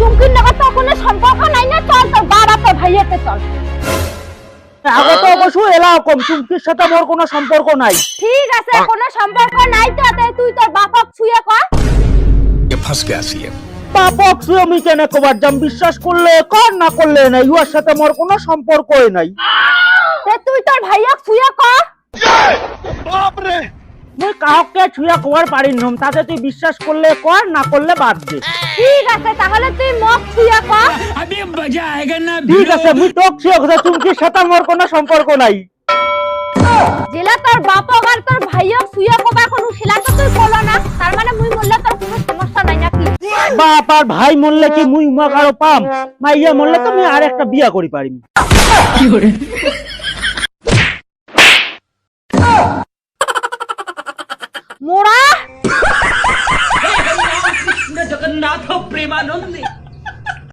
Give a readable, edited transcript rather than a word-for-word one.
চুমকির নাগাদ তো কোনো সম্পর্ক নাই না, চল তোর বাবা তোর ভাইয়াতে চল। আগে তো অবশ্যই এলাও কম, চুমকির সাথে মোর কোনো সম্পর্ক নাই। ঠিক আছে, কোনো সম্পর্ক নাই তো তুই তোর বাপক ছুঁয়ে কর। ये फंस गया सी है। বাপক তুই আমি কেন কবার যাম, বিশ্বাস করলে কর না করলে নাই, ওর সাথে মোর কোনো সম্পর্কই নাই। তুই তোর ভাইয়াক ছুঁয়ে কর। মুই কাউকে ছুঁয়া কবার পারি নম, তাতে তুই বিশ্বাস করলে কর, না করলে বাদ দে। ঠিক আছে, তাহলে তুই মোক ছুঁয়ে কর। अभी मजा आएगा ना। ঠিক আছে, মুই তোক ছুঁয়া কথা, চুমকির সাথে মোর কোনো সম্পর্ক নাই। জেলা তোর বাপক আর তোর ভাইয়াক ছুঁয়ে কবা এখন শিলা তো তুই বলো না, তার মানে মুই বললে তোর কোনো সমস্যা নাই নাকি? বাপ আর ভাই মরলে কি মুই উমা কারো পাম? মাইয়া মরলে তো মুই আর একটা বিয়া করি পারিম। মোরা जगन्नाथ प्रेमानंद